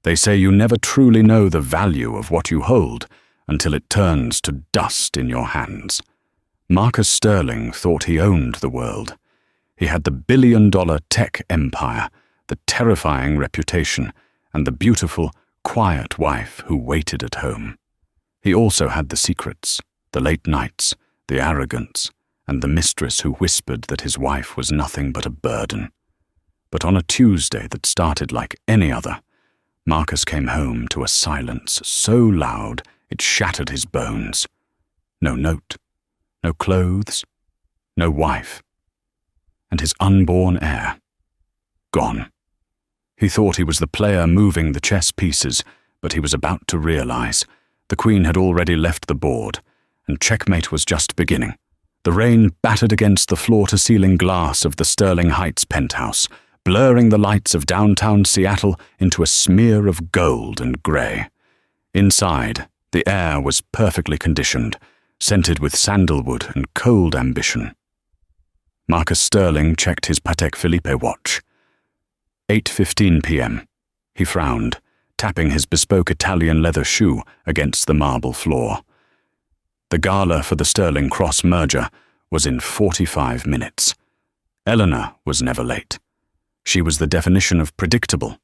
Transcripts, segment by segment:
They say you never truly know the value of what you hold until it turns to dust in your hands. Marcus Sterling thought he owned the world. He had the billion-dollar tech empire, the terrifying reputation, and the beautiful, quiet wife who waited at home. He also had the secrets, the late nights, the arrogance, and the mistress who whispered that his wife was nothing but a burden. But on a Tuesday that started like any other, Marcus came home to a silence so loud it shattered his bones. No note, no clothes, no wife, and his unborn heir. Gone. He thought he was the player moving the chess pieces, but he was about to realize the queen had already left the board, and checkmate was just beginning. The rain battered against the floor-to-ceiling glass of the Sterling Heights penthouse, blurring the lights of downtown Seattle into a smear of gold and gray. Inside, the air was perfectly conditioned, scented with sandalwood and cold ambition. Marcus Sterling checked his Patek Philippe watch. 8:15 p.m. He frowned, tapping his bespoke Italian leather shoe against the marble floor. The gala for the Sterling Cross merger was in 45 minutes. Eleanor was never late. She was the definition of predictable.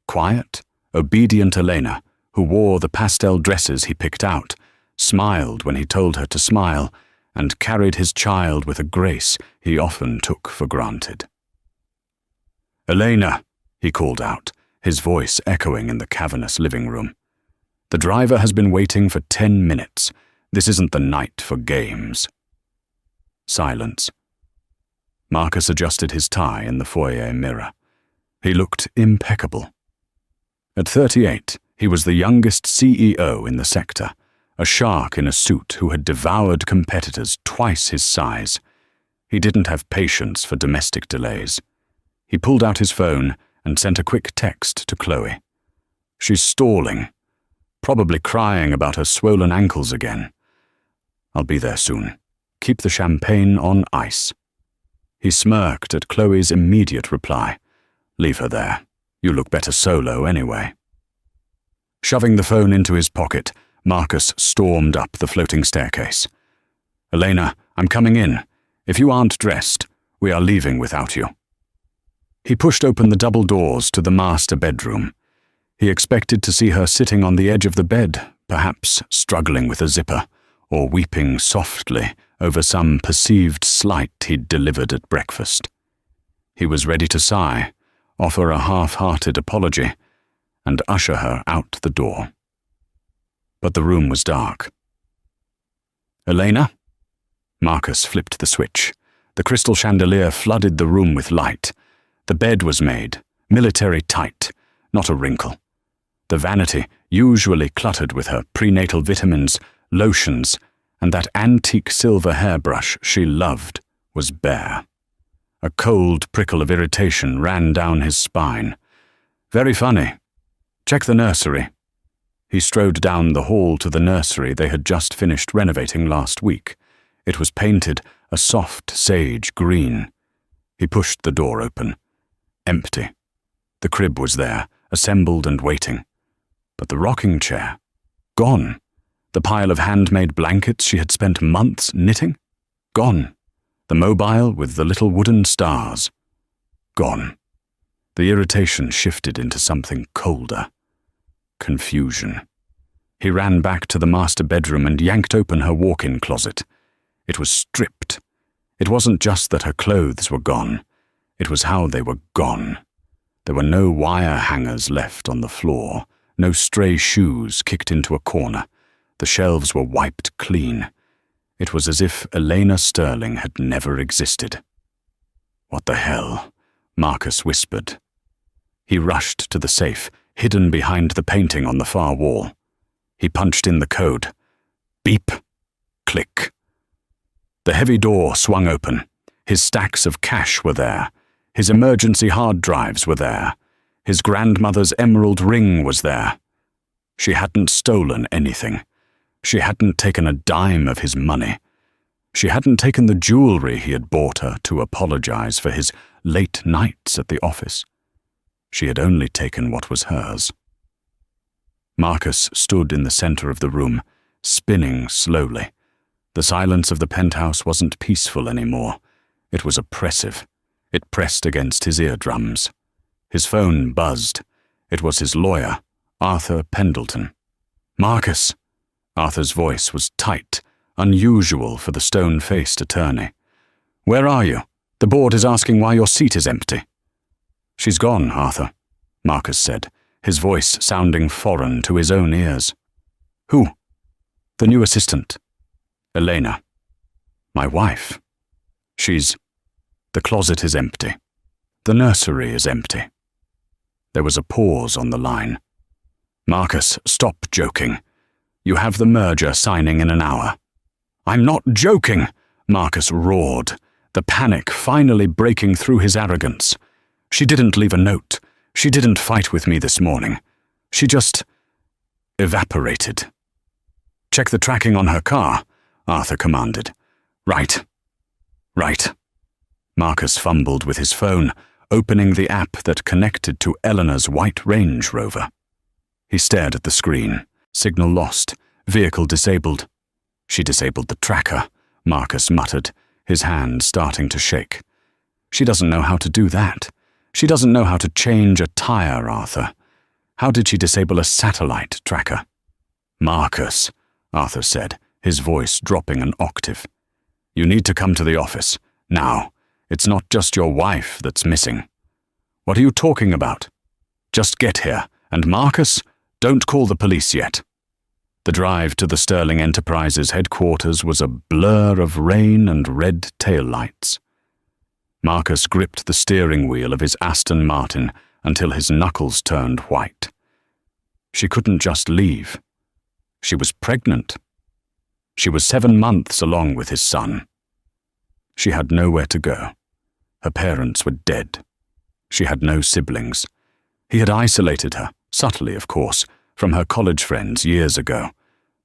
Quiet, obedient Elena, who wore the pastel dresses he picked out, smiled when he told her to smile, and carried his child with a grace he often took for granted. "Elena," he called out, his voice echoing in the cavernous living room. "The driver has been waiting for 10 minutes. This isn't the night for games." Silence. Marcus adjusted his tie in the foyer mirror. He looked impeccable. At 38, he was the youngest CEO in the sector, a shark in a suit who had devoured competitors twice his size. He didn't have patience for domestic delays. He pulled out his phone and sent a quick text to Chloe. "She's stalling, probably crying about her swollen ankles again. I'll be there soon. Keep the champagne on ice." He smirked at Chloe's immediate reply. "Leave her there. You look better solo anyway." Shoving the phone into his pocket, Marcus stormed up the floating staircase. "Elena, I'm coming in. If you aren't dressed, we are leaving without you." He pushed open the double doors to the master bedroom. He expected to see her sitting on the edge of the bed, perhaps struggling with a zipper, or weeping softly over some perceived slight he'd delivered at breakfast. He was ready to sigh, offer a half-hearted apology, and usher her out the door. But the room was dark. "Elena?" Marcus flipped the switch. The crystal chandelier flooded the room with light. The bed was made, military tight, not a wrinkle. The vanity, usually cluttered with her prenatal vitamins, lotions, and that antique silver hairbrush she loved, was bare. A cold prickle of irritation ran down his spine. "Very funny. Check the nursery." He strode down the hall to the nursery they had just finished renovating last week. It was painted a soft sage green. He pushed the door open. Empty. The crib was there, assembled and waiting. But the rocking chair, gone. The pile of handmade blankets she had spent months knitting, gone. The mobile with the little wooden stars, gone. The irritation shifted into something colder. Confusion. He ran back to the master bedroom and yanked open her walk-in closet. It was stripped. It wasn't just that her clothes were gone. It was how they were gone. There were no wire hangers left on the floor, no stray shoes kicked into a corner. The shelves were wiped clean. It was as if Elena Sterling had never existed. "What the hell?" Marcus whispered. He rushed to the safe, hidden behind the painting on the far wall. He punched in the code. Beep. Click. The heavy door swung open. His stacks of cash were there. His emergency hard drives were there. His grandmother's emerald ring was there. She hadn't stolen anything. She hadn't taken a dime of his money. She hadn't taken the jewelry he had bought her to apologize for his late nights at the office. She had only taken what was hers. Marcus stood in the center of the room, spinning slowly. The silence of the penthouse wasn't peaceful anymore. It was oppressive. It pressed against his eardrums. His phone buzzed. It was his lawyer, Arthur Pendleton. "Marcus." Arthur's voice was tight, unusual for the stone-faced attorney. "Where are you? The board is asking why your seat is empty." "She's gone, Arthur," Marcus said, his voice sounding foreign to his own ears. "Who?" "The new assistant. Elena." "My wife." The closet is empty. The nursery is empty." There was a pause on the line. "Marcus, stop joking. You have the merger signing in an hour." "I'm not joking," Marcus roared, the panic finally breaking through his arrogance. "She didn't leave a note. She didn't fight with me this morning. She just evaporated." "Check the tracking on her car," Arthur commanded. Right. Marcus fumbled with his phone, opening the app that connected to Eleanor's white Range Rover. He stared at the screen. Signal lost. Vehicle disabled. "She disabled the tracker," Marcus muttered, his hand starting to shake. "She doesn't know how to do that. She doesn't know how to change a tire, Arthur. How did she disable a satellite tracker?" "Marcus," Arthur said, his voice dropping an octave. "You need to come to the office. Now. It's not just your wife that's missing." "What are you talking about?" "Just get here, and Marcus, don't call the police yet." The drive to the Sterling Enterprises headquarters was a blur of rain and red taillights. Marcus gripped the steering wheel of his Aston Martin until his knuckles turned white. She couldn't just leave. She was pregnant. She was 7 months along with his son. She had nowhere to go. Her parents were dead. She had no siblings. He had isolated her, subtly of course, from her college friends years ago.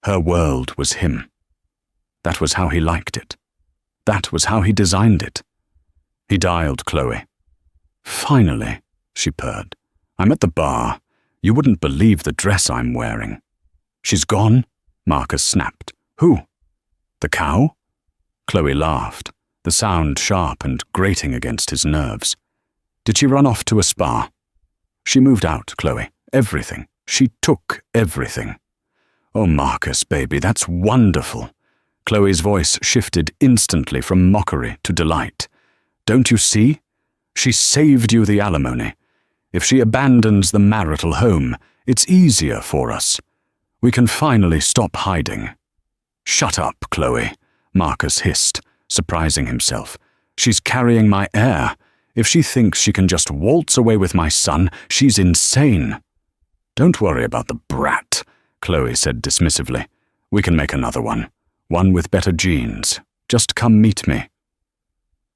Her world was him. That was how he liked it. That was how he designed it. He dialed Chloe. "Finally," she purred. "I'm at the bar. You wouldn't believe the dress I'm wearing." "She's gone?" Marcus snapped. "Who?" "The cow?" Chloe laughed, the sound sharp and grating against his nerves. "Did she run off to a spa?" "She moved out, Chloe. Everything. She took everything." "Oh, Marcus, baby, that's wonderful." Chloe's voice shifted instantly from mockery to delight. "Don't you see? She saved you the alimony. If she abandons the marital home, it's easier for us. We can finally stop hiding." "Shut up, Chloe," Marcus hissed, surprising himself. "She's carrying my heir. If she thinks she can just waltz away with my son, she's insane." "Don't worry about the brat," Chloe said dismissively. "We can make another one with better genes. Just come meet me."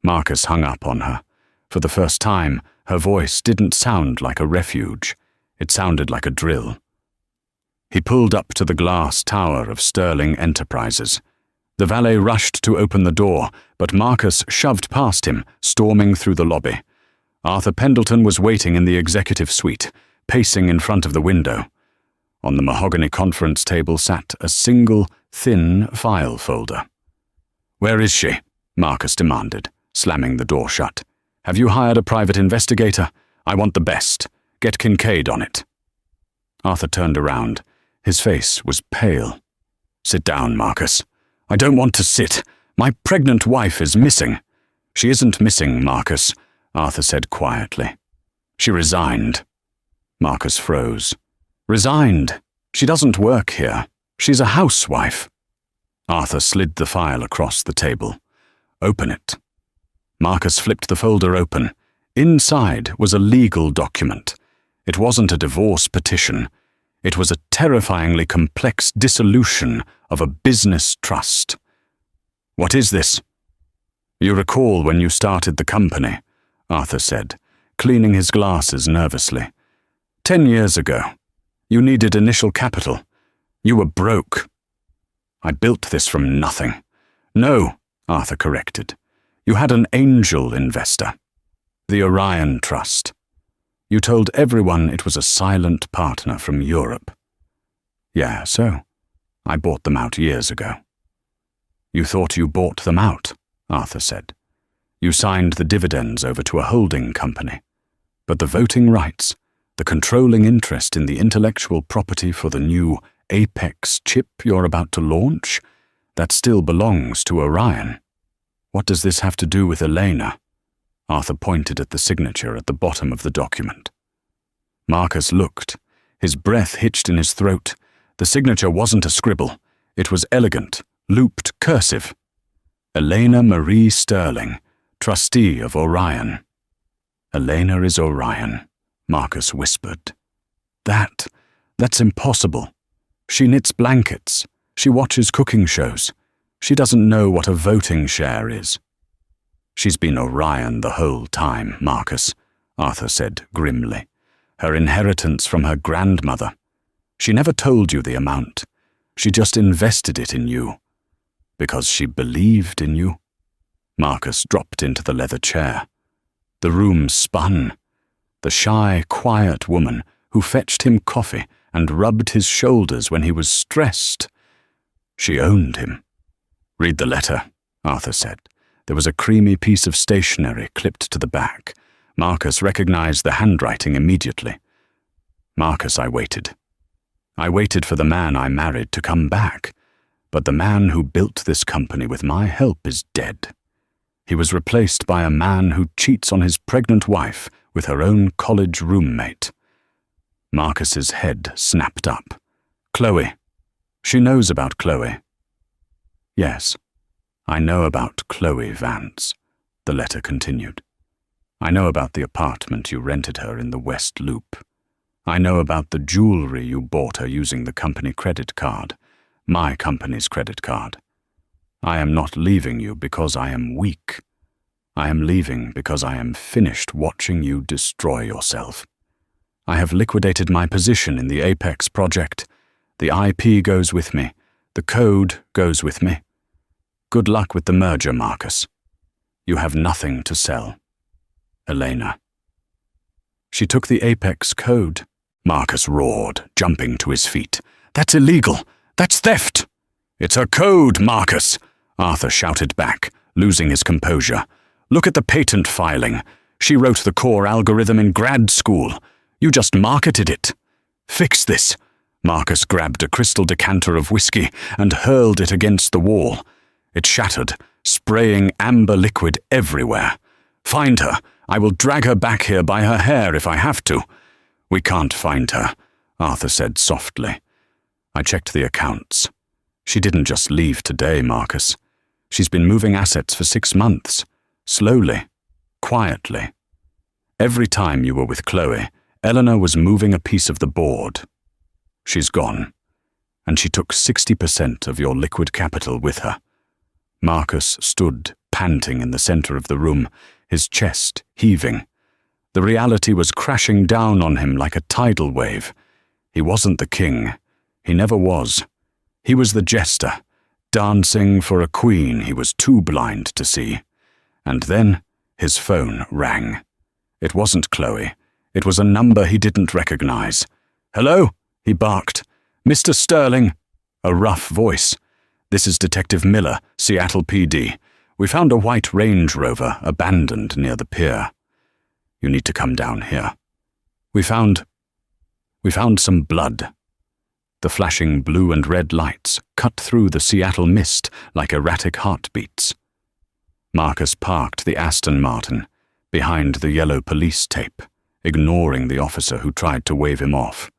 Marcus hung up on her. For the first time, her voice didn't sound like a refuge. It sounded like a drill. He pulled up to the glass tower of Sterling Enterprises. The valet rushed to open the door, but Marcus shoved past him, storming through the lobby. Arthur Pendleton was waiting in the executive suite, pacing in front of the window. On the mahogany conference table sat a single, thin file folder. "Where is she?" Marcus demanded, slamming the door shut. "Have you hired a private investigator? I want the best. Get Kincaid on it." Arthur turned around. His face was pale. "Sit down, Marcus." "I don't want to sit. My pregnant wife is missing." "She isn't missing, Marcus," Arthur said quietly. "She resigned." Marcus froze. "Resigned? She doesn't work here. She's a housewife." Arthur slid the file across the table. "Open it." Marcus flipped the folder open. Inside was a legal document. It wasn't a divorce petition. It was a terrifyingly complex dissolution of a business trust. "What is this?" "You recall when you started the company," Arthur said, cleaning his glasses nervously. 10 years ago. You needed initial capital. You were broke." "I built this from nothing." "No," Arthur corrected. "You had an angel investor. The Orion Trust. You told everyone it was a silent partner from Europe." Yeah, so I bought them out years ago. You thought you bought them out, Arthur said. You signed the dividends over to a holding company. But the voting rights, the controlling interest in the intellectual property for the new Apex chip you're about to launch, that still belongs to Orion. What does this have to do with Elena? Arthur pointed at the signature at the bottom of the document. Marcus looked, his breath hitched in his throat. The signature wasn't a scribble. It was elegant, looped cursive. Elena Marie Sterling, trustee of Orion. Elena is Orion, Marcus whispered. That's impossible. She knits blankets. She watches cooking shows. She doesn't know what a voting share is. She's been Orion the whole time, Marcus, Arthur said grimly. Her inheritance from her grandmother. She never told you the amount. She just invested it in you. Because she believed in you. Marcus dropped into the leather chair. The room spun. The shy, quiet woman who fetched him coffee and rubbed his shoulders when he was stressed. She owned him. Read the letter, Arthur said. There was a creamy piece of stationery clipped to the back. Marcus recognized the handwriting immediately. Marcus, I waited. I waited for the man I married to come back. But the man who built this company with my help is dead. He was replaced by a man who cheats on his pregnant wife with her own college roommate. Marcus's head snapped up. Chloe. She knows about Chloe. Yes, I know about Chloe Vance, the letter continued. I know about the apartment you rented her in the West Loop. I know about the jewelry you bought her using the company credit card, my company's credit card. I am not leaving you because I am weak. I am leaving because I am finished watching you destroy yourself. I have liquidated my position in the Apex project. The IP goes with me. The code goes with me. Good luck with the merger, Marcus. You have nothing to sell. Elena. She took the Apex code. Marcus roared, jumping to his feet. That's illegal. That's theft. It's a code, Marcus, Arthur shouted back, losing his composure. Look at the patent filing. She wrote the core algorithm in grad school. You just marketed it. Fix this. Marcus grabbed a crystal decanter of whiskey and hurled it against the wall. It shattered, spraying amber liquid everywhere. Find her. I will drag her back here by her hair if I have to. We can't find her, Arthur said softly. I checked the accounts. She didn't just leave today, Marcus. She's been moving assets for 6 months. Slowly. Quietly. Every time you were with Chloe, Eleanor was moving a piece of the board. She's gone. And she took 60% of your liquid capital with her. Marcus stood, panting in the center of the room, his chest heaving. The reality was crashing down on him like a tidal wave. He wasn't the king. He never was. He was the jester, dancing for a queen he was too blind to see. And then his phone rang. It wasn't Chloe. It was a number he didn't recognize. Hello? He barked. Mr. Sterling. A rough voice. This is Detective Miller, Seattle PD. We found a white Range Rover abandoned near the pier. You need to come down here. We found some blood. The flashing blue and red lights cut through the Seattle mist like erratic heartbeats. Marcus parked the Aston Martin behind the yellow police tape, ignoring the officer who tried to wave him off.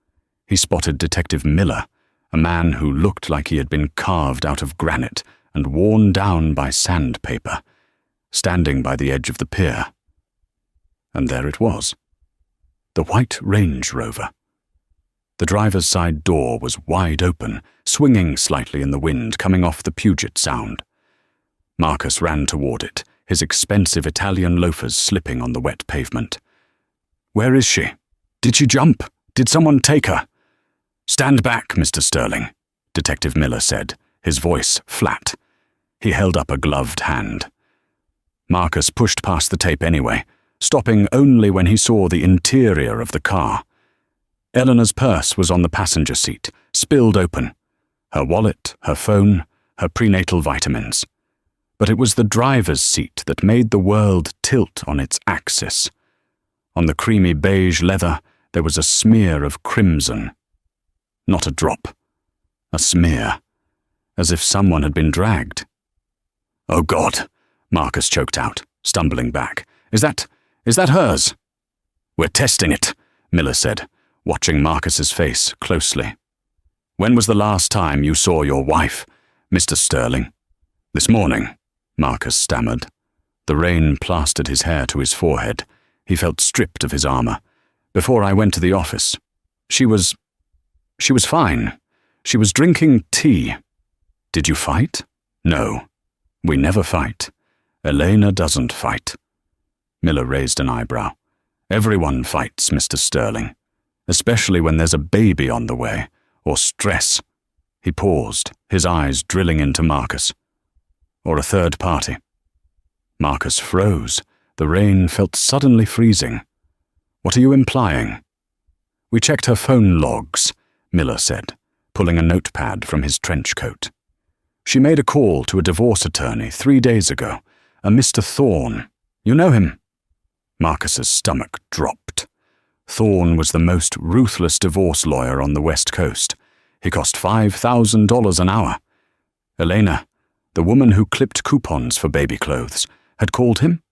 He spotted Detective Miller, a man who looked like he had been carved out of granite and worn down by sandpaper, standing by the edge of the pier. And there it was. The white Range Rover. The driver's side door was wide open, swinging slightly in the wind coming off the Puget Sound. Marcus ran toward it, his expensive Italian loafers slipping on the wet pavement. Where is she? Did she jump? Did someone take her? Stand back, Mr. Sterling, Detective Miller said, his voice flat. He held up a gloved hand. Marcus pushed past the tape anyway, stopping only when he saw the interior of the car. Eleanor's purse was on the passenger seat, spilled open. Her wallet, her phone, her prenatal vitamins. But it was the driver's seat that made the world tilt on its axis. On the creamy beige leather, there was a smear of crimson. Not a drop. A smear. As if someone had been dragged. "Oh God," Marcus choked out, stumbling back. Is that hers?" "We're testing it," Miller said, watching Marcus's face closely. "When was the last time you saw your wife, Mr. Sterling?" "This morning," Marcus stammered. The rain plastered his hair to his forehead. He felt stripped of his armor. "Before I went to the office. She was fine. She was drinking tea." "Did you fight?" "No. We never fight. Elena doesn't fight." Miller raised an eyebrow. "Everyone fights, Mr. Sterling. Especially when there's a baby on the way, or stress." He paused, his eyes drilling into Marcus. "Or a third party." Marcus froze. The rain felt suddenly freezing. "What are you implying?" "We checked her phone logs," Miller said, pulling a notepad from his trench coat. "She made a call to a divorce attorney 3 days ago, a Mr. Thorne. You know him?" Marcus's stomach dropped. Thorne was the most ruthless divorce lawyer on the West Coast. He cost $5,000 an hour. Elena, the woman who clipped coupons for baby clothes, had called him?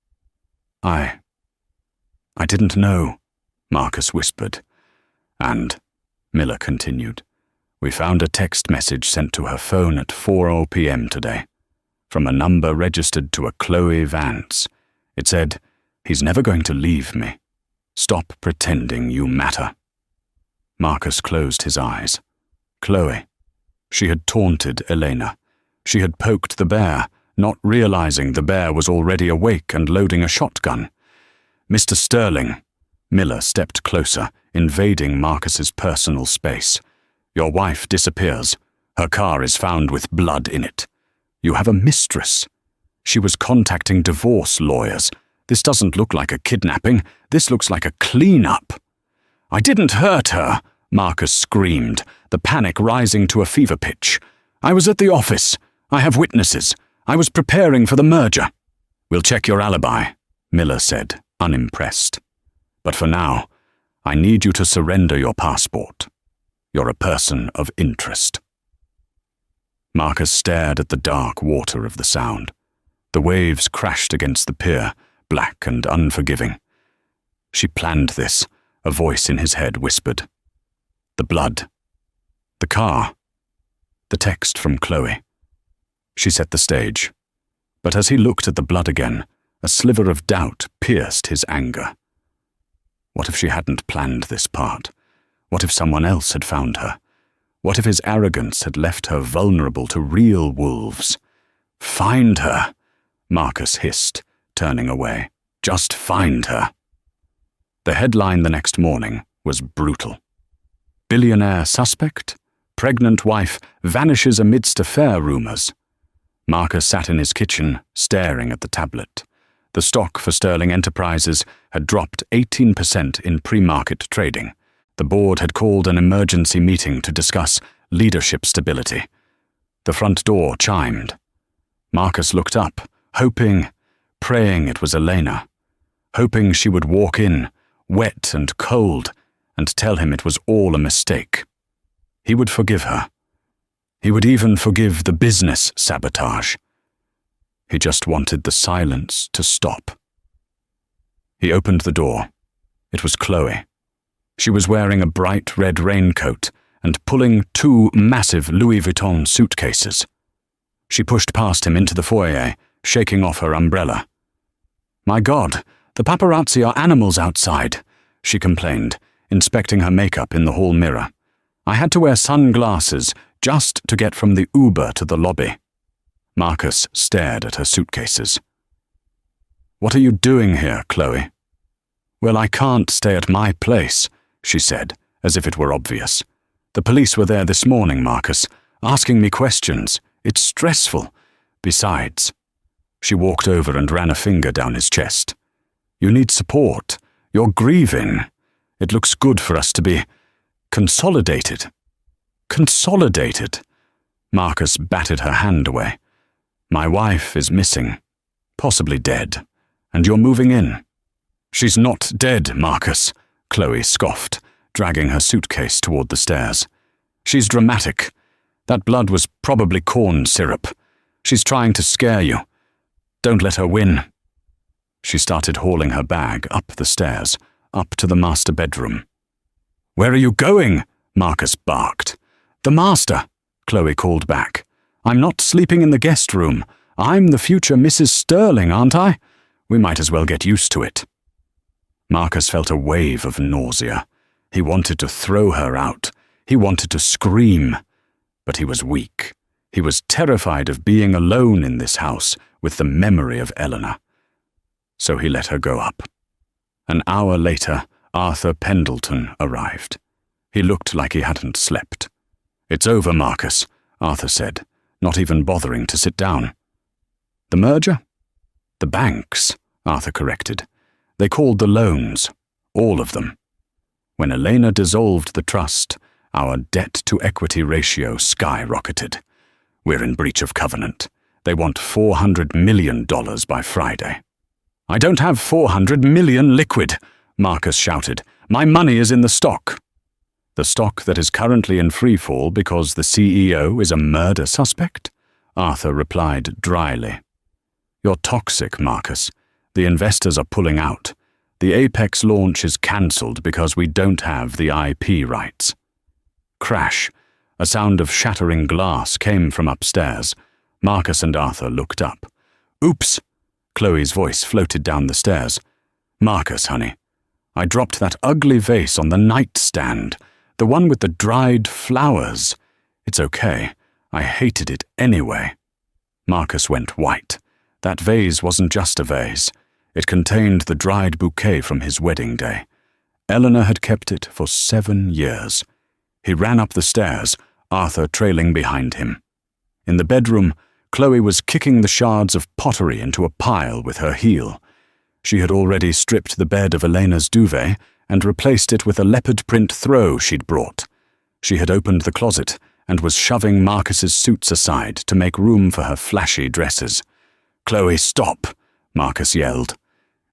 I didn't know," Marcus whispered. "And," Miller continued, "we found a text message sent to her phone at 4 p.m. today, from a number registered to a Chloe Vance. It said, 'He's never going to leave me. Stop pretending you matter.'" Marcus closed his eyes. Chloe. She had taunted Elena. She had poked the bear, not realizing the bear was already awake and loading a shotgun. "Mr. Sterling," Miller stepped closer, invading Marcus's personal space. "Your wife disappears. Her car is found with blood in it. You have a mistress. She was contacting divorce lawyers. This doesn't look like a kidnapping. This looks like a clean-up." "I didn't hurt her," Marcus screamed, the panic rising to a fever pitch. "I was at the office. I have witnesses. I was preparing for the merger." "We'll check your alibi," Miller said, unimpressed. "But for now, I need you to surrender your passport. You're a person of interest." Marcus stared at the dark water of the Sound. The waves crashed against the pier, black and unforgiving. "She planned this," a voice in his head whispered. The blood. The car. The text from Chloe. She set the stage. But as he looked at the blood again, a sliver of doubt pierced his anger. What if she hadn't planned this part? What if someone else had found her? What if his arrogance had left her vulnerable to real wolves? "Find her," Marcus hissed, turning away. "Just find her." The headline the next morning was brutal. "Billionaire suspect? Pregnant wife vanishes amidst affair rumors." Marcus sat in his kitchen, staring at the tablet. The stock for Sterling Enterprises had dropped 18% in pre-market trading. The board had called an emergency meeting to discuss leadership stability. The front door chimed. Marcus looked up, hoping, praying it was Elena, hoping she would walk in, wet and cold, and tell him it was all a mistake. He would forgive her. He would even forgive the business sabotage. He just wanted the silence to stop. He opened the door. It was Chloe. She was wearing a bright red raincoat and pulling 2 massive Louis Vuitton suitcases. She pushed past him into the foyer, shaking off her umbrella. "My God, the paparazzi are animals outside," she complained, inspecting her makeup in the hall mirror. "I had to wear sunglasses just to get from the Uber to the lobby." Marcus stared at her suitcases. "What are you doing here, Chloe?" "Well, I can't stay at my place," she said, as if it were obvious. "The police were there this morning, Marcus, asking me questions. It's stressful. Besides," she walked over and ran a finger down his chest. "You need support. You're grieving. It looks good for us to be Consolidated. Consolidated. Marcus batted her hand away. My wife is missing, possibly dead, and you're moving in. She's not dead, Marcus, Chloe scoffed, dragging her suitcase toward the stairs. She's dramatic. That blood was probably corn syrup. She's trying to scare you. Don't let her win. She started hauling her bag up the stairs, up to the master bedroom. Where are you going? Marcus barked. The master, Chloe called back. I'm not sleeping in the guest room. I'm the future Mrs. Sterling, aren't I? We might as well get used to it. Marcus felt a wave of nausea. He wanted to throw her out. He wanted to scream. But he was weak. He was terrified of being alone in this house with the memory of Eleanor. So he let her go up. An hour later, Arthur Pendleton arrived. He looked like he hadn't slept. It's over, Marcus, Arthur said, not even bothering to sit down. The merger? The banks, Arthur corrected. They called the loans, all of them. When Elena dissolved the trust, our debt-to-equity ratio skyrocketed. We're in breach of covenant. They want $400 million by Friday. I don't have 400 million liquid, Marcus shouted. My money is in the stock. The stock that is currently in freefall because the CEO is a murder suspect? Arthur replied dryly. You're toxic, Marcus. The investors are pulling out. The Apex launch is cancelled because we don't have the IP rights. Crash. A sound of shattering glass came from upstairs. Marcus and Arthur looked up. Oops! Chloe's voice floated down the stairs. Marcus, honey. I dropped that ugly vase on the nightstand, the one with the dried flowers. It's okay. I hated it anyway. Marcus went white. That vase wasn't just a vase. It contained the dried bouquet from his wedding day. Eleanor had kept it for 7 years. He ran up the stairs, Arthur trailing behind him. In the bedroom, Chloe was kicking the shards of pottery into a pile with her heel. She had already stripped the bed of Elena's duvet and replaced it with a leopard print throw she'd brought. She had opened the closet and was shoving Marcus's suits aside to make room for her flashy dresses. Chloe, stop, Marcus yelled.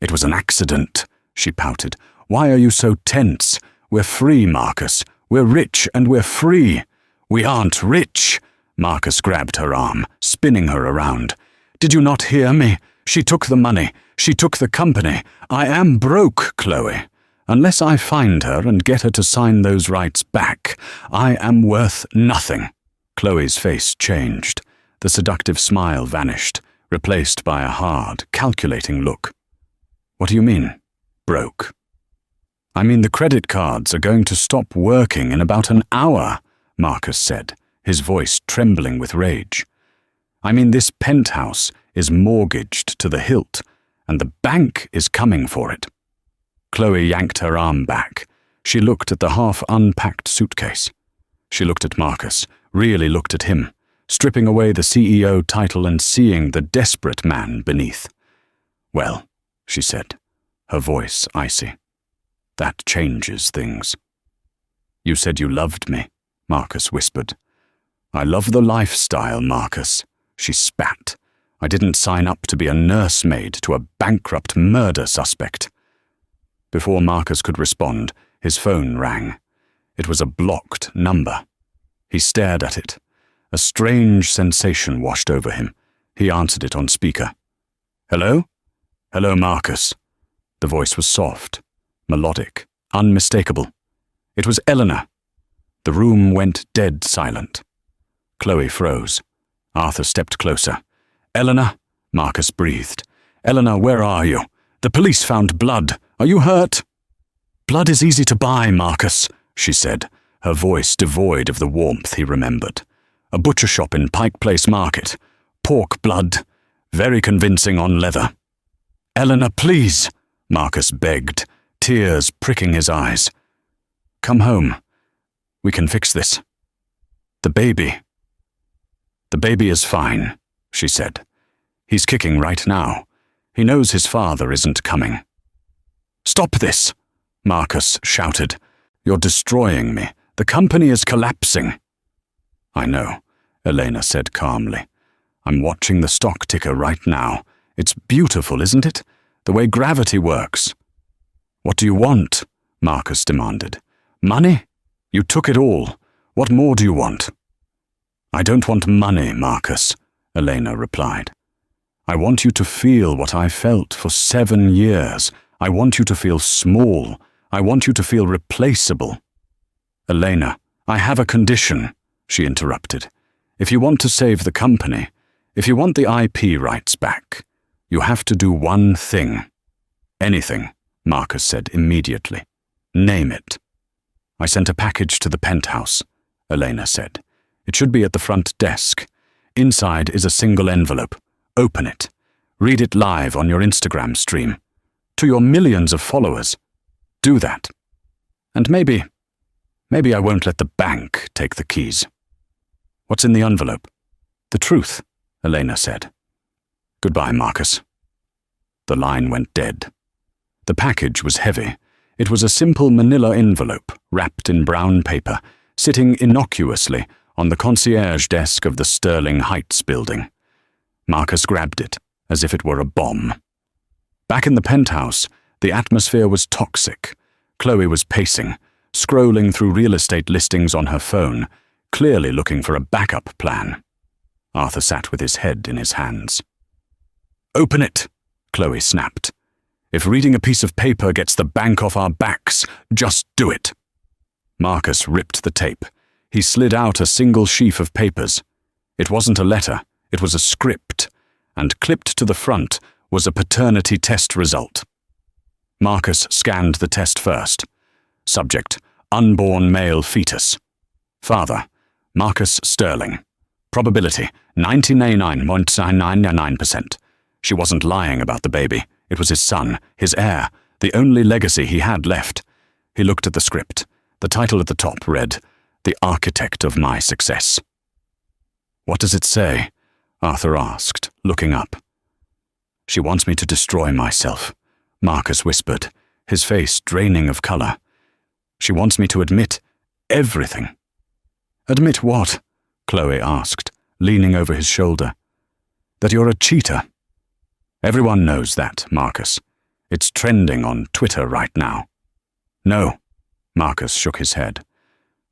It was an accident, she pouted. Why are you so tense? We're free, Marcus. We're rich and we're free. We aren't rich. Marcus grabbed her arm, spinning her around. Did you not hear me? She took the money. She took the company. I am broke, Chloe. Unless I find her and get her to sign those rights back, I am worth nothing. Chloe's face changed. The seductive smile vanished, replaced by a hard, calculating look. What do you mean, broke? I mean the credit cards are going to stop working in about an hour, Marcus said, his voice trembling with rage. I mean this penthouse is mortgaged to the hilt, and the bank is coming for it. Chloe yanked her arm back. She looked at the half-unpacked suitcase. She looked at Marcus, really looked at him, stripping away the CEO title and seeing the desperate man beneath. Well, she said, her voice icy. That changes things. You said you loved me, Marcus whispered. I love the lifestyle, Marcus, she spat. I didn't sign up to be a nursemaid to a bankrupt murder suspect. Before Marcus could respond, his phone rang. It was a blocked number. He stared at it. A strange sensation washed over him. He answered it on speaker. Hello? Hello, Marcus. The voice was soft, melodic, unmistakable. It was Eleanor. The room went dead silent. Chloe froze. Arthur stepped closer. Eleanor, Marcus breathed. Eleanor, where are you? The police found blood. Are you hurt? Blood is easy to buy, Marcus, she said, her voice devoid of the warmth he remembered. A butcher shop in Pike Place Market. Pork blood. Very convincing on leather. Eleanor, please, Marcus begged, tears pricking his eyes. Come home. We can fix this. The baby. The baby is fine, she said. He's kicking right now. He knows his father isn't coming. Stop this, Marcus shouted. You're destroying me. The company is collapsing." "I know," Elena said calmly. "I'm watching the stock ticker right now. It's beautiful, isn't it? The way gravity works." "What do you want?" Marcus demanded. "Money? You took it all. What more do you want?" "I don't want money, Marcus," Elena replied. "I want you to feel what I felt for 7 years. I want you to feel small. I want you to feel replaceable." "Elena, I have a condition," she interrupted. "If you want to save the company, if you want the IP rights back, you have to do one thing." "Anything," Marcus said immediately. "Name it." "I sent a package to the penthouse," Elena said. "It should be at the front desk. Inside is a single envelope. Open it. Read it live on your Instagram stream. To your millions of followers. Do that. And maybe I won't let the bank take the keys." "What's in the envelope?" "The truth," Elena said. "Goodbye, Marcus." The line went dead. The package was heavy. It was a simple manila envelope, wrapped in brown paper, sitting innocuously on the concierge desk of the Sterling Heights building. Marcus grabbed it, as if it were a bomb. Back in the penthouse, the atmosphere was toxic. Chloe was pacing, scrolling through real estate listings on her phone, clearly looking for a backup plan. Arthur sat with his head in his hands. "Open it," Chloe snapped. "If reading a piece of paper gets the bank off our backs, just do it." Marcus ripped the tape. He slid out a single sheaf of papers. It wasn't a letter, it was a script, and clipped to the front was a paternity test result. Marcus scanned the test first. Subject: unborn male fetus. Father: Marcus Sterling. Probability: 99.999%. She wasn't lying about the baby. It was his son, his heir, the only legacy he had left. He looked at the script. The title at the top read, "The Architect of My Success." "What does it say?" Arthur asked, looking up. "She wants me to destroy myself," Marcus whispered, his face draining of color. "She wants me to admit everything." "Admit what?" Chloe asked, leaning over his shoulder. "That you're a cheater." "Everyone knows that, Marcus. It's trending on Twitter right now." "No," Marcus shook his head.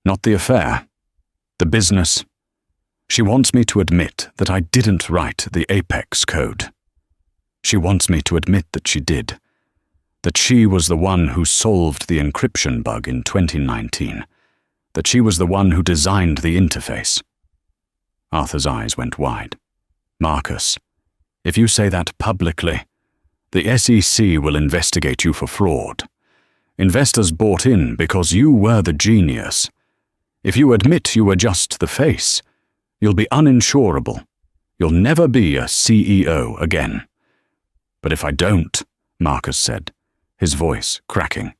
"Not the affair. The business. She wants me to admit that I didn't write the Apex code. She wants me to admit that she did. That she was the one who solved the encryption bug in 2019. That she was the one who designed the interface." Arthur's eyes went wide. "Marcus, if you say that publicly, the SEC will investigate you for fraud. Investors bought in because you were the genius. If you admit you were just the face, you'll be uninsurable. You'll never be a CEO again." "But if I don't," Marcus said, his voice cracking,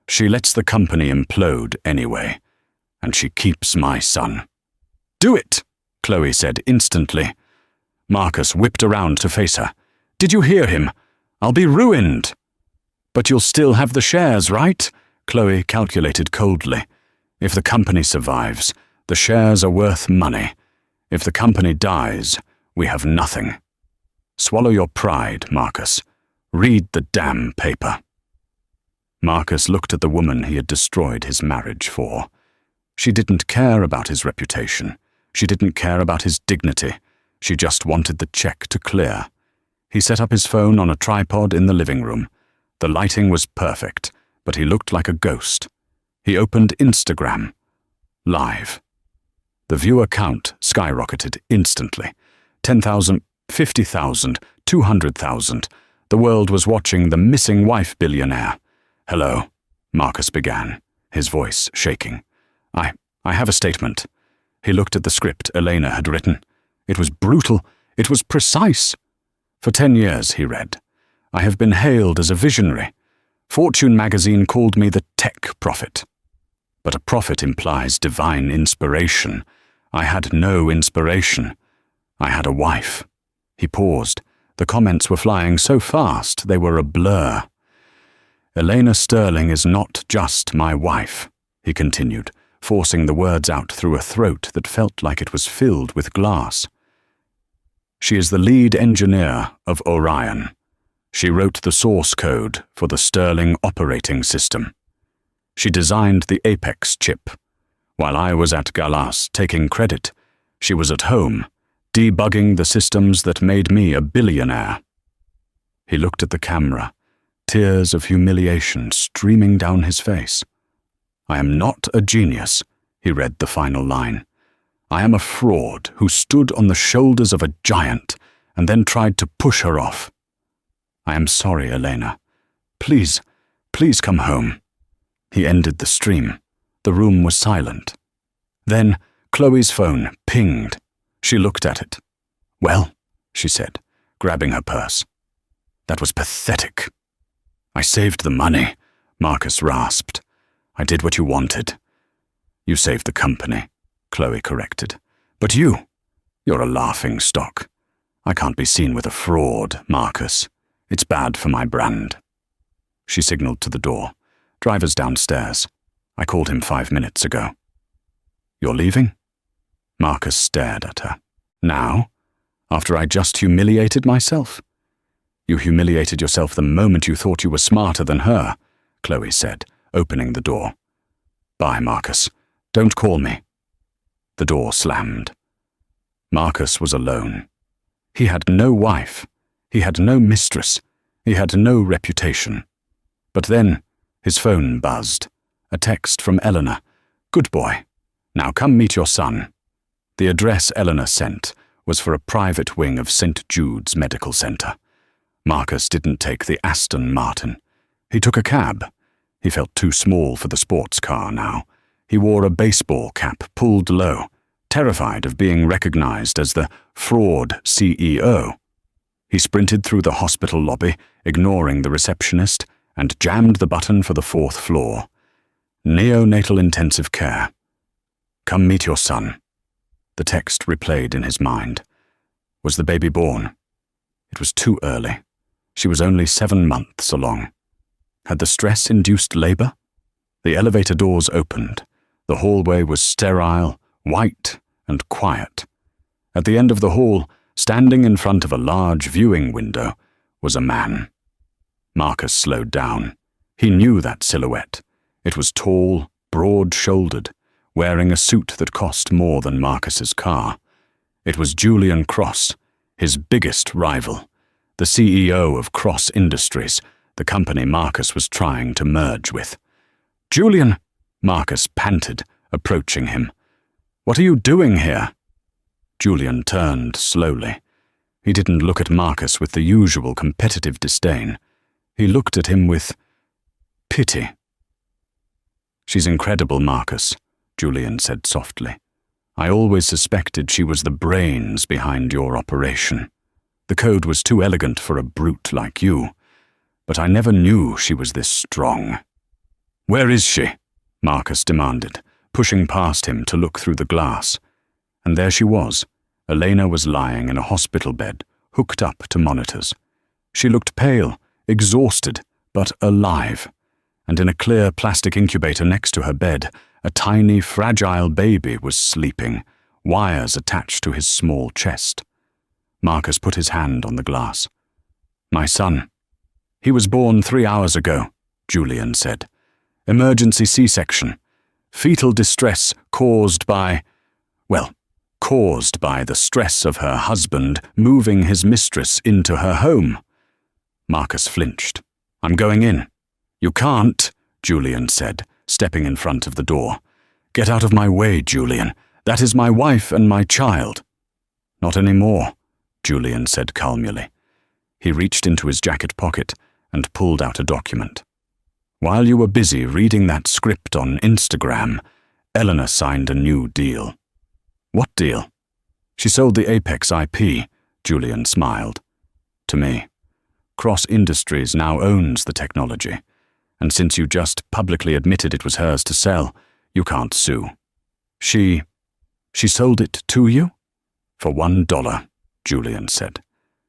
"she lets the company implode anyway, and she keeps my son." "Do it," Chloe said instantly. Marcus whipped around to face her. "Did you hear him? I'll be ruined." "But you'll still have the shares, right?" Chloe calculated coldly. "If the company survives, the shares are worth money. If the company dies, we have nothing. Swallow your pride, Marcus. Read the damn paper." Marcus looked at the woman he had destroyed his marriage for. She didn't care about his reputation. She didn't care about his dignity. She just wanted the check to clear. He set up his phone on a tripod in the living room. The lighting was perfect, but he looked like a ghost. He opened Instagram. Live. The viewer count skyrocketed instantly. 10,000, 50,000, 200,000. The world was watching the missing wife billionaire. "Hello," Marcus began, his voice shaking. I have a statement." He looked at the script Elena had written. It was brutal. It was precise. "For 10 years," he read, "I have been hailed as a visionary. Fortune magazine called me the tech prophet. But a prophet implies divine inspiration. I had no inspiration. I had a wife." He paused. The comments were flying so fast they were a blur. "Elena Sterling is not just my wife," he continued, forcing the words out through a throat that felt like it was filled with glass. She is the lead engineer of Orion. She wrote the source code for the Sterling operating system. She designed the Apex chip. While I was at Galas taking credit, she was at home, debugging the systems that made me a billionaire. He looked at the camera, tears of humiliation streaming down his face. I am not a genius, he read the final line. I am a fraud who stood on the shoulders of a giant and then tried to push her off. I am sorry, Elena. Please come home. He ended the stream. The room was silent. Then Chloe's phone pinged. She looked at it. Well, she said, grabbing her purse. That was pathetic. I saved the money, Marcus rasped. I did what you wanted. You saved the company, Chloe corrected. But you're a laughing stock. I can't be seen with a fraud, Marcus. It's bad for my brand. She signaled to the door. Driver's downstairs. I called him 5 minutes ago. You're leaving? Marcus stared at her. Now? After I just humiliated myself? You humiliated yourself the moment you thought you were smarter than her, Chloe said, opening the door. Bye, Marcus. Don't call me. The door slammed. Marcus was alone. He had no wife. He had no mistress. He had no reputation. But then his phone buzzed. A text from Eleanor. Good boy. Now come meet your son. The address Eleanor sent was for a private wing of St. Jude's Medical Center. Marcus didn't take the Aston Martin. He took a cab. He felt too small for the sports car now. He wore a baseball cap pulled low, terrified of being recognized as the fraud CEO. He sprinted through the hospital lobby, ignoring the receptionist, and jammed the button for the 4th floor. Neonatal intensive care. Come meet your son. The text replayed in his mind. Was the baby born? It was too early. She was only 7 months along. Had the stress induced labor? The elevator doors opened. The hallway was sterile, white, and quiet. At the end of the hall, standing in front of a large viewing window, was a man. Marcus slowed down. He knew that silhouette. It was tall, broad-shouldered, wearing a suit that cost more than Marcus's car. It was Julian Cross, his biggest rival, the CEO of Cross Industries, the company Marcus was trying to merge with. Julian, Marcus panted, approaching him. What are you doing here? Julian turned slowly. He didn't look at Marcus with the usual competitive disdain. He looked at him with pity. She's incredible, Marcus, Julian said softly. I always suspected she was the brains behind your operation. The code was too elegant for a brute like you, but I never knew she was this strong. Where is she? Marcus demanded, pushing past him to look through the glass. And there she was. Elena was lying in a hospital bed, hooked up to monitors. She looked pale, exhausted, but alive. And in a clear plastic incubator next to her bed, a tiny, fragile baby was sleeping, wires attached to his small chest. Marcus put his hand on the glass. My son. He was born 3 hours ago, Julian said. Emergency C-section. Fetal distress caused by the stress of her husband moving his mistress into her home. Marcus flinched. I'm going in. You can't, Julian said, stepping in front of the door. Get out of my way, Julian. That is my wife and my child. Not anymore, Julian said calmly. He reached into his jacket pocket and pulled out a document. While you were busy reading that script on Instagram, Eleanor signed a new deal. What deal? She sold the Apex IP, Julian smiled. To me. Cross Industries now owns the technology, and since you just publicly admitted it was hers to sell, you can't sue. She sold it to you? For $1, Julian said.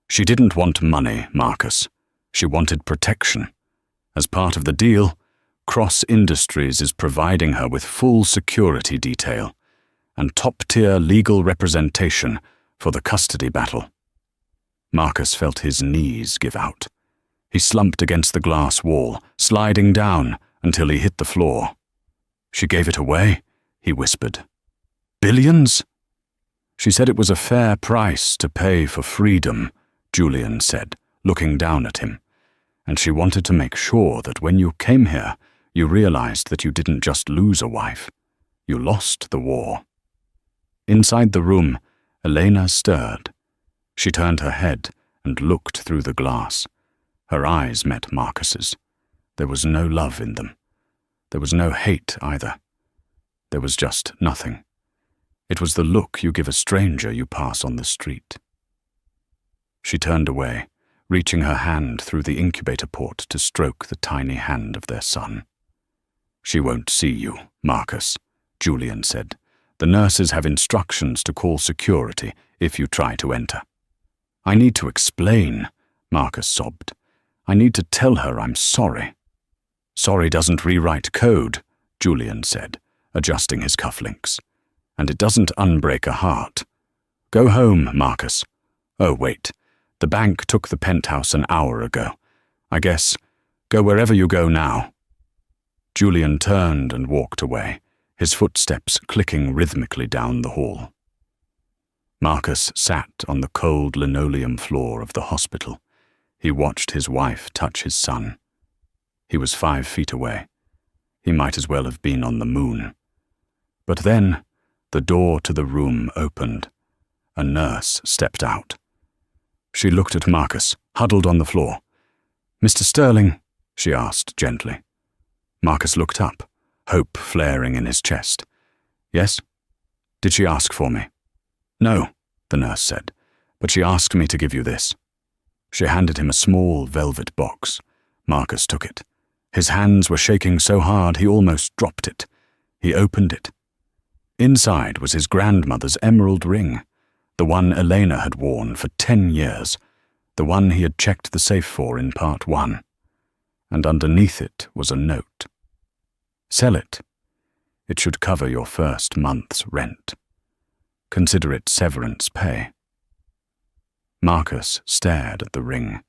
She didn't want money, Marcus. She wanted protection. As part of the deal, Cross Industries is providing her with full security detail and top-tier legal representation for the custody battle. Marcus felt his knees give out. He slumped against the glass wall, sliding down until he hit the floor. "She gave it away?" he whispered. "Billions?" "She said it was a fair price to pay for freedom," Julian said, looking down at him. "And she wanted to make sure that when you came here, you realized that you didn't just lose a wife. You lost the war." Inside the room, Elena stirred. She turned her head and looked through the glass. Her eyes met Marcus's. There was no love in them. There was no hate either. There was just nothing. It was the look you give a stranger you pass on the street. She turned away, reaching her hand through the incubator port to stroke the tiny hand of their son. "She won't see you, Marcus," Julian said. "The nurses have instructions to call security if you try to enter." "I need to explain," Marcus sobbed. "I need to tell her I'm sorry." "Sorry doesn't rewrite code," Julian said, adjusting his cufflinks. "And it doesn't unbreak a heart. Go home, Marcus. Oh, wait. The bank took the penthouse an hour ago. I guess go wherever you go now." Julian turned and walked away, his footsteps clicking rhythmically down the hall. Marcus sat on the cold linoleum floor of the hospital. He watched his wife touch his son. He was 5 feet away. He might as well have been on the moon. But then, the door to the room opened. A nurse stepped out. She looked at Marcus, huddled on the floor. "Mr. Sterling?" she asked gently. Marcus looked up, hope flaring in his chest. "Yes? Did she ask for me?" "No," the nurse said, "but she asked me to give you this." She handed him a small velvet box. Marcus took it. His hands were shaking so hard he almost dropped it. He opened it. Inside was his grandmother's emerald ring, the one Elena had worn for 10 years, the one he had checked the safe for in part 1. And underneath it was a note. "Sell it. It should cover your first month's rent. Consider it severance pay." Marcus stared at the ring.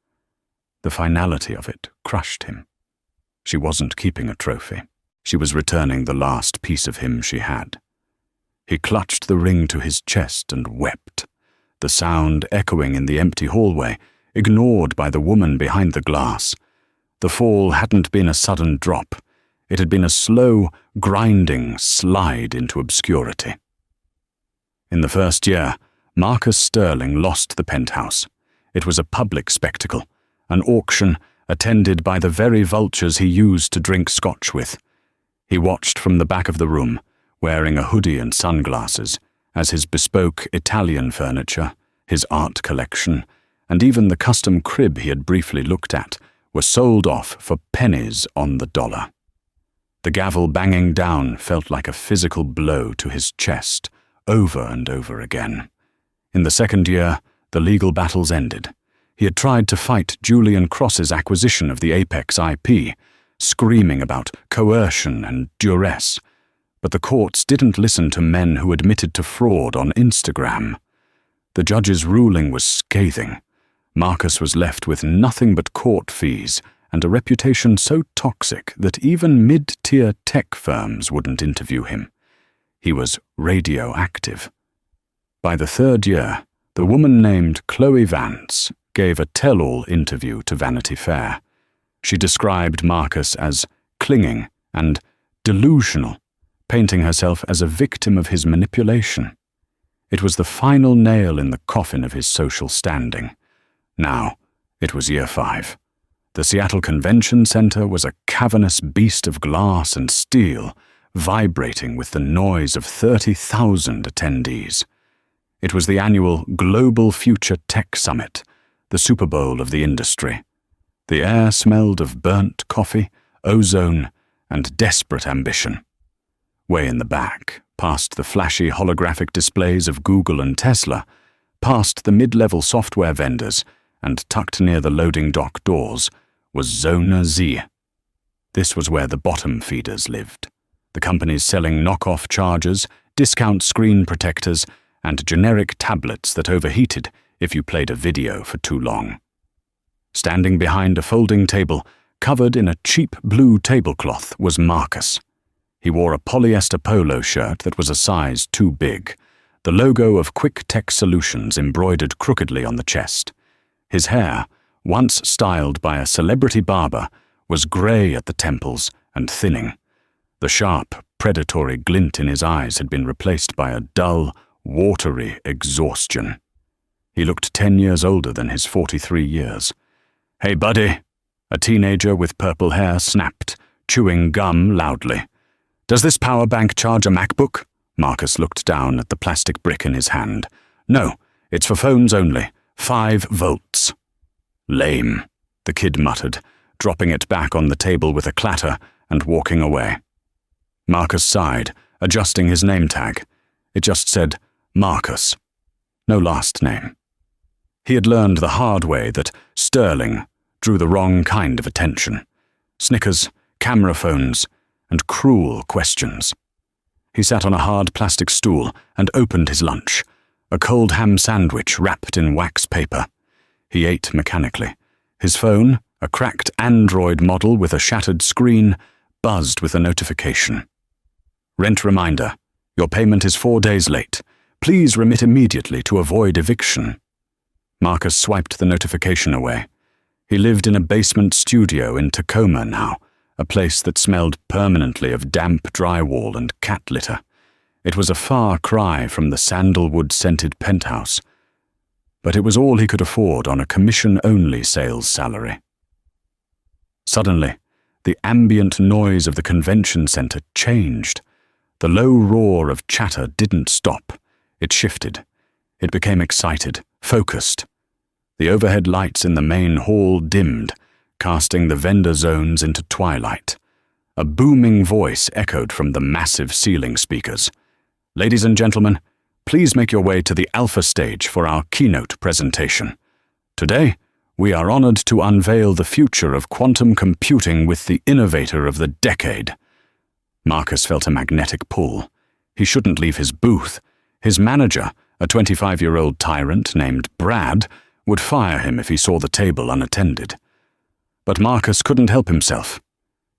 The finality of it crushed him. She wasn't keeping a trophy. She was returning the last piece of him she had. He clutched the ring to his chest and wept, the sound echoing in the empty hallway, ignored by the woman behind the glass. The fall hadn't been a sudden drop. It had been a slow, grinding slide into obscurity. In the first year, Marcus Sterling lost the penthouse. It was a public spectacle, an auction attended by the very vultures he used to drink scotch with. He watched from the back of the room, wearing a hoodie and sunglasses, as his bespoke Italian furniture, his art collection, and even the custom crib he had briefly looked at were sold off for pennies on the dollar. The gavel banging down felt like a physical blow to his chest, over and over again. In the second year, the legal battles ended. He had tried to fight Julian Cross's acquisition of the Apex IP, screaming about coercion and duress. But the courts didn't listen to men who admitted to fraud on Instagram. The judge's ruling was scathing. Marcus was left with nothing but court fees and a reputation so toxic that even mid-tier tech firms wouldn't interview him. He was radioactive. By the third year, the woman named Chloe Vance gave a tell-all interview to Vanity Fair. She described Marcus as clinging and delusional, painting herself as a victim of his manipulation. It was the final nail in the coffin of his social standing. Now, it was year 5. The Seattle Convention Center was a cavernous beast of glass and steel, vibrating with the noise of 30,000 attendees. It was the annual Global Future Tech Summit, the Super Bowl of the industry. The air smelled of burnt coffee, ozone, and desperate ambition. Way in the back, past the flashy holographic displays of Google and Tesla, past the mid-level software vendors, and tucked near the loading dock doors, was Zona Z. This was where the bottom feeders lived. The companies selling knockoff chargers, discount screen protectors, and generic tablets that overheated if you played a video for too long. Standing behind a folding table, covered in a cheap blue tablecloth, was Marcus. He wore a polyester polo shirt that was a size too big, the logo of Quick Tech Solutions embroidered crookedly on the chest. His hair, once styled by a celebrity barber, was grey at the temples and thinning. The sharp, predatory glint in his eyes had been replaced by a dull, watery exhaustion. He looked 10 years older than his 43 years. "Hey, buddy," a teenager with purple hair snapped, chewing gum loudly. "Does this power bank charge a MacBook?" Marcus looked down at the plastic brick in his hand. "No, it's for phones only. 5 volts. "Lame," the kid muttered, dropping it back on the table with a clatter and walking away. Marcus sighed, adjusting his name tag. It just said Marcus. No last name. He had learned the hard way that Sterling drew the wrong kind of attention. Snickers, camera phones, and cruel questions. He sat on a hard plastic stool and opened his lunch, a cold ham sandwich wrapped in wax paper. He ate mechanically. His phone, a cracked Android model with a shattered screen, buzzed with a notification. "Rent reminder. Your payment is 4 days late. Please remit immediately to avoid eviction." Marcus swiped the notification away. He lived in a basement studio in Tacoma now, a place that smelled permanently of damp drywall and cat litter. It was a far cry from the sandalwood-scented penthouse, but it was all he could afford on a commission-only sales salary. Suddenly, the ambient noise of the convention center changed. The low roar of chatter didn't stop. It shifted. It became excited, focused. The overhead lights in the main hall dimmed, casting the vendor zones into twilight. A booming voice echoed from the massive ceiling speakers. "Ladies and gentlemen, please make your way to the alpha stage for our keynote presentation. Today, we are honored to unveil the future of quantum computing with the innovator of the decade." Marcus felt a magnetic pull. He shouldn't leave his booth. His manager, a 25-year-old tyrant named Brad, would fire him if he saw the table unattended. But Marcus couldn't help himself.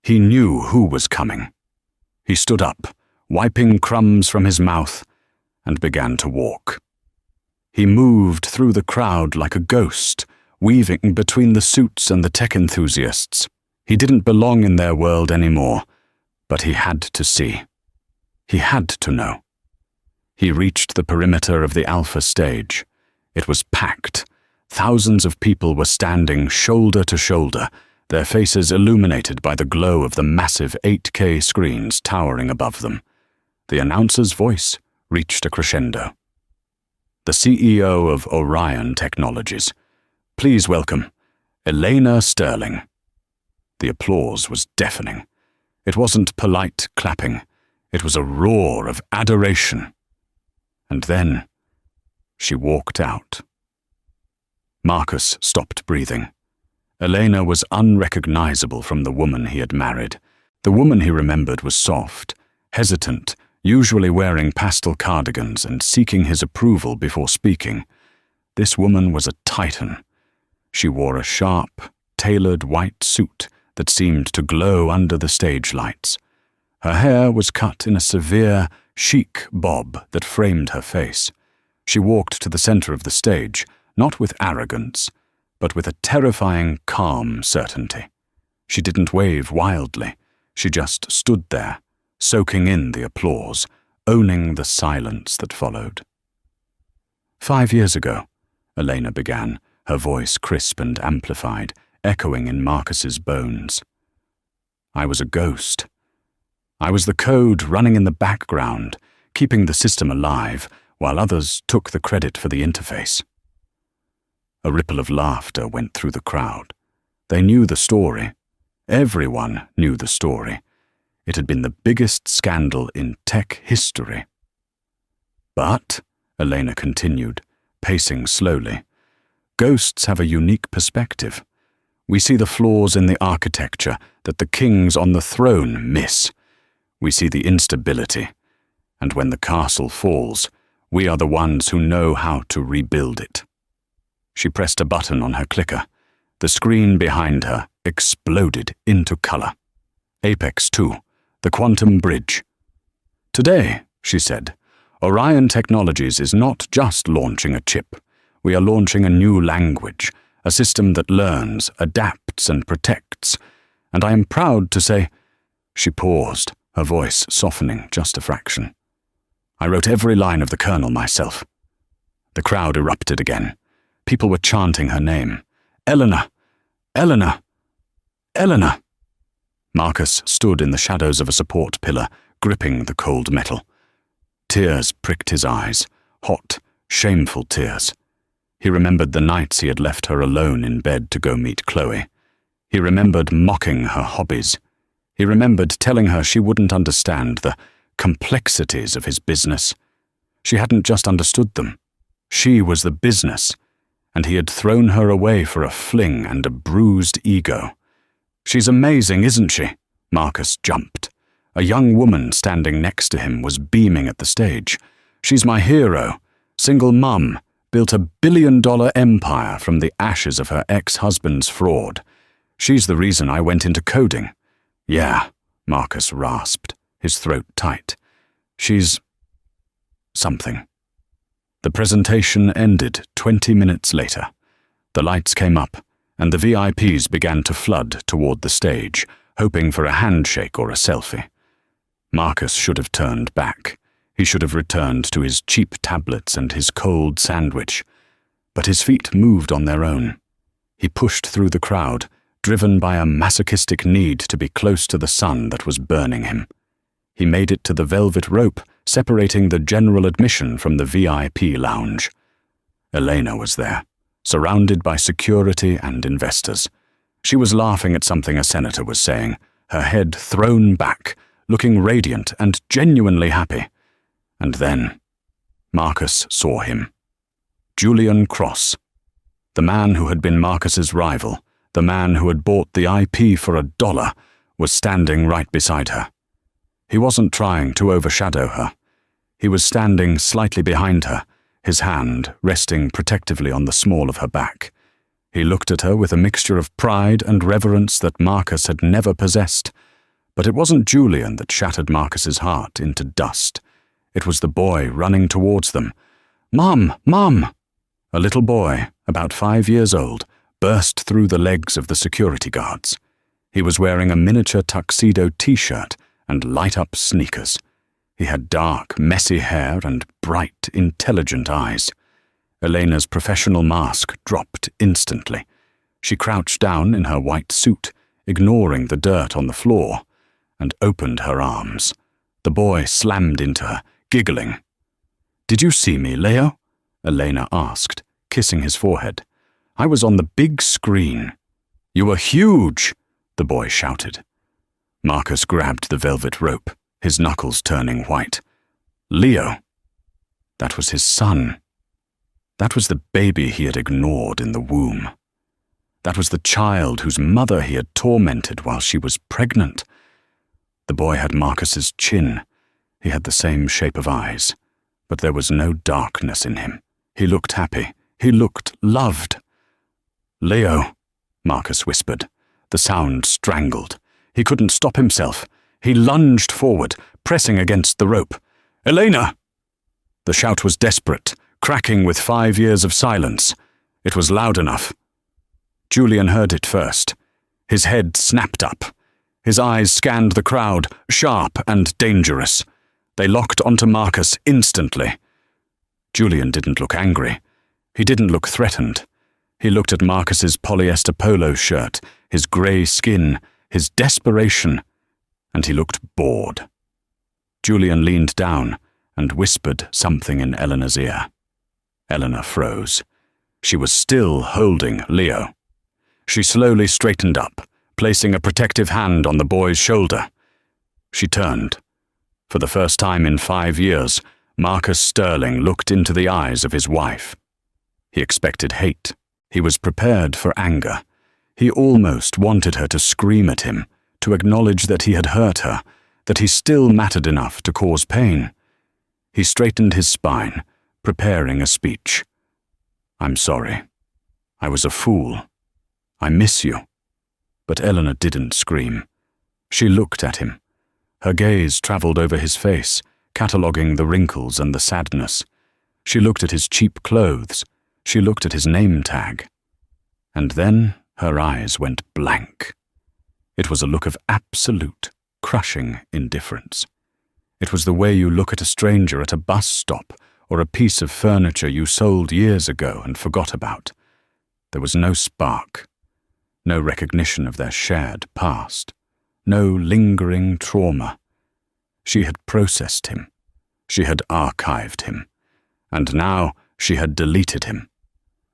He knew who was coming. He stood up, wiping crumbs from his mouth, and began to walk. He moved through the crowd like a ghost, weaving between the suits and the tech enthusiasts. He didn't belong in their world anymore, but he had to see. He had to know. He reached the perimeter of the alpha stage. It was packed. Thousands of people were standing shoulder to shoulder, their faces illuminated by the glow of the massive 8K screens towering above them. The announcer's voice reached a crescendo. "The CEO of Orion Technologies. Please welcome Elena Sterling." The applause was deafening. It wasn't polite clapping. It was a roar of adoration. And then she walked out. Marcus stopped breathing. Elena was unrecognizable from the woman he had married. The woman he remembered was soft, hesitant, usually wearing pastel cardigans and seeking his approval before speaking. This woman was a titan. She wore a sharp, tailored white suit that seemed to glow under the stage lights. Her hair was cut in a severe, chic bob that framed her face. She walked to the center of the stage, not with arrogance, but with a terrifying, calm certainty. She didn't wave wildly. She just stood there, soaking in the applause, owning the silence that followed. 5 years ago, Elena began, her voice crisp and amplified, echoing in Marcus's bones. "I was a ghost. I was the code running in the background, keeping the system alive, while others took the credit for the interface." A ripple of laughter went through the crowd. They knew the story. Everyone knew the story. It had been the biggest scandal in tech history. "But," Elena continued, pacing slowly, "ghosts have a unique perspective. We see the flaws in the architecture that the kings on the throne miss. We see the instability. And when the castle falls, we are the ones who know how to rebuild it. She pressed a button on her clicker. The screen behind her exploded into color. Apex 2, the quantum bridge. Today, she said, Orion Technologies is not just launching a chip. We are launching a new language, a system that learns, adapts, and protects. And I am proud to say—" She paused, her voice softening just a fraction. "I wrote every line of the kernel myself." The crowd erupted again. People were chanting her name. "Eleanor! Eleanor! Eleanor!" Marcus stood in the shadows of a support pillar, gripping the cold metal. Tears pricked his eyes, hot, shameful tears. He remembered the nights he had left her alone in bed to go meet Chloe. He remembered mocking her hobbies. He remembered telling her she wouldn't understand the complexities of his business. She hadn't just understood them. She was the business, and he had thrown her away for a fling and a bruised ego. "She's amazing, isn't she?" Marcus jumped. A young woman standing next to him was beaming at the stage. "She's my hero. Single mum, built a billion-dollar empire from the ashes of her ex-husband's fraud. She's the reason I went into coding." "Yeah," Marcus rasped, his throat tight. "She's something." The presentation ended 20 minutes later. The lights came up, and the VIPs began to flood toward the stage, hoping for a handshake or a selfie. Marcus should have turned back. He should have returned to his cheap tablets and his cold sandwich. But his feet moved on their own. He pushed through the crowd, driven by a masochistic need to be close to the sun that was burning him. He made it to the velvet rope separating the general admission from the VIP lounge. Elena was there, surrounded by security and investors. She was laughing at something a senator was saying, her head thrown back, looking radiant and genuinely happy. And then Marcus saw him. Julian Cross. The man who had been Marcus's rival, the man who had bought the IP for $1, was standing right beside her. He wasn't trying to overshadow her. He was standing slightly behind her, his hand resting protectively on the small of her back. He looked at her with a mixture of pride and reverence that Marcus had never possessed. But it wasn't Julian that shattered Marcus's heart into dust. It was the boy running towards them. "Mom! Mom!" A little boy, about 5 years old, burst through the legs of the security guards. He was wearing a miniature tuxedo t-shirt and light-up sneakers. He had dark, messy hair and bright, intelligent eyes. Elena's professional mask dropped instantly. She crouched down in her white suit, ignoring the dirt on the floor, and opened her arms. The boy slammed into her, giggling. "Did you see me, Leo?" Elena asked, kissing his forehead. "I was on the big screen." "You were huge!" the boy shouted. Marcus grabbed the velvet rope, his knuckles turning white. Leo. That was his son. That was the baby he had ignored in the womb. That was the child whose mother he had tormented while she was pregnant. The boy had Marcus's chin. He had the same shape of eyes, but there was no darkness in him. He looked happy. He looked loved. "Leo," Marcus whispered. The sound strangled. He couldn't stop himself. He lunged forward, pressing against the rope. "Elena!" The shout was desperate, cracking with 5 years of silence. It was loud enough. Julian heard it first. His head snapped up. His eyes scanned the crowd, sharp and dangerous. They locked onto Marcus instantly. Julian didn't look angry. He didn't look threatened. He looked at Marcus's polyester polo shirt, his grey skin, his desperation, and he looked bored. Julian leaned down and whispered something in Eleanor's ear. Eleanor froze. She was still holding Leo. She slowly straightened up, placing a protective hand on the boy's shoulder. She turned. For the first time in 5 years, Marcus Sterling looked into the eyes of his wife. He expected hate. He was prepared for anger. He almost wanted her to scream at him, to acknowledge that he had hurt her, that he still mattered enough to cause pain. He straightened his spine, preparing a speech. "I'm sorry. I was a fool. I miss you." But Eleanor didn't scream. She looked at him. Her gaze traveled over his face, cataloguing the wrinkles and the sadness. She looked at his cheap clothes. She looked at his name tag. And then her eyes went blank. It was a look of absolute, crushing indifference. It was the way you look at a stranger at a bus stop or a piece of furniture you sold years ago and forgot about. There was no spark, no recognition of their shared past, no lingering trauma. She had processed him. She had archived him. And now she had deleted him.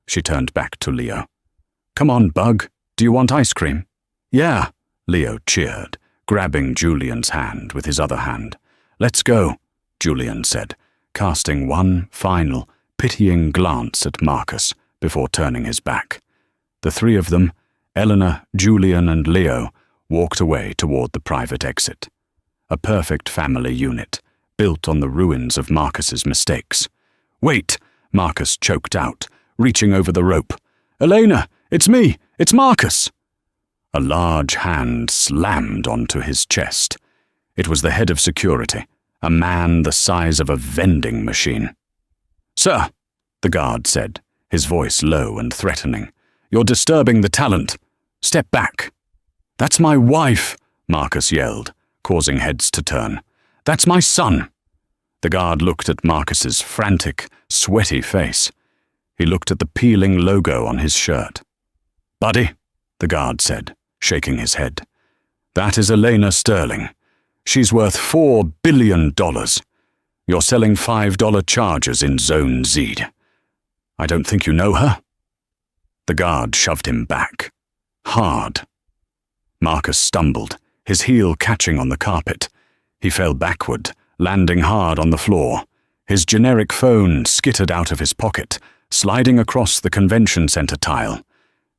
She turned back to Leo. "Come on, Bug. Do you want ice cream?" "Yeah," Leo cheered, grabbing Julian's hand with his other hand. "Let's go," Julian said, casting one final, pitying glance at Marcus before turning his back. The three of them, Eleanor, Julian, and Leo, walked away toward the private exit. A perfect family unit, built on the ruins of Marcus's mistakes. "Wait," Marcus choked out, reaching over the rope. "Elena, it's me! It's Marcus!" A large hand slammed onto his chest. It was the head of security, a man the size of a vending machine. "Sir," the guard said, his voice low and threatening, "you're disturbing the talent. Step back." "That's my wife," Marcus yelled, causing heads to turn. "That's my son." The guard looked at Marcus's frantic, sweaty face. He looked at the peeling logo on his shirt. "Buddy," the guard said, shaking his head, "that is Elena Sterling. She's worth $4 billion. You're selling $5 charges in Zone Z. I don't think you know her." The guard shoved him back. Hard. Marcus stumbled, his heel catching on the carpet. He fell backward, landing hard on the floor. His generic phone skittered out of his pocket, sliding across the convention center tile.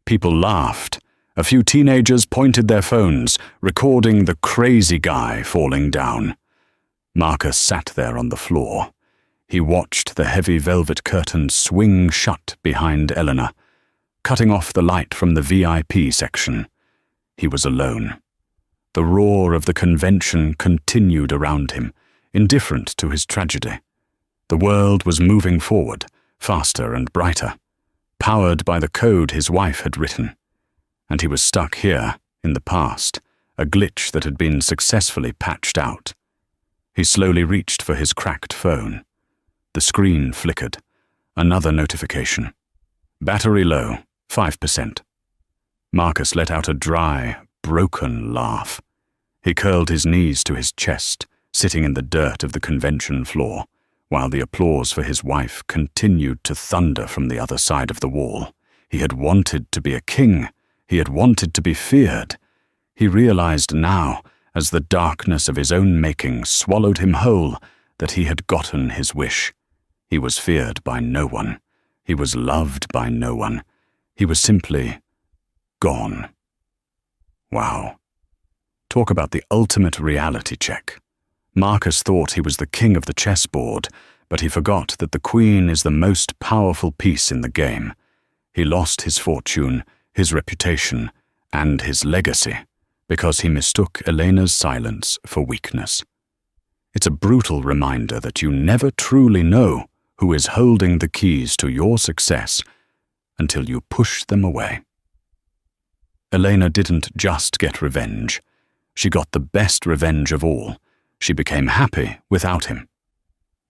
People laughed. A few teenagers pointed their phones, recording the crazy guy falling down. Marcus sat there on the floor. He watched the heavy velvet curtains swing shut behind Eleanor, cutting off the light from the VIP section. He was alone. The roar of the convention continued around him, indifferent to his tragedy. The world was moving forward, faster and brighter, powered by the code his wife had written. And he was stuck here, in the past, a glitch that had been successfully patched out. He slowly reached for his cracked phone. The screen flickered. Another notification. Battery low, 5%. Marcus let out a dry, broken laugh. He curled his knees to his chest, sitting in the dirt of the convention floor, while the applause for his wife continued to thunder from the other side of the wall. He had wanted to be a king. He had wanted to be feared. He realized now, as the darkness of his own making swallowed him whole, that he had gotten his wish. He was feared by no one. He was loved by no one. He was simply gone. Wow. Talk about the ultimate reality check. Marcus thought he was the king of the chessboard, but he forgot that the queen is the most powerful piece in the game. He lost his fortune, his reputation, and his legacy, because he mistook Elena's silence for weakness. It's a brutal reminder that you never truly know who is holding the keys to your success until you push them away. Elena didn't just get revenge. She got the best revenge of all. She became happy without him.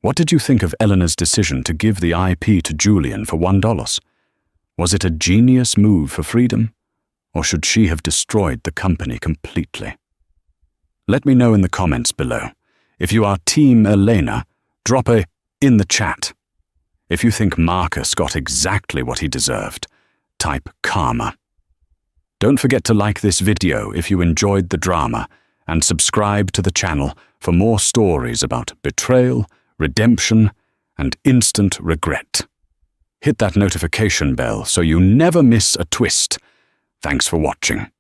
What did you think of Eleanor's decision to give the IP to Julian for $1? Was it a genius move for freedom, or should she have destroyed the company completely? Let me know in the comments below. If you are Team Elena, drop a in the chat. If you think Marcus got exactly what he deserved, type karma. Don't forget to like this video if you enjoyed the drama, and subscribe to the channel for more stories about betrayal, redemption, and instant regret. Hit that notification bell so you never miss a twist. Thanks for watching.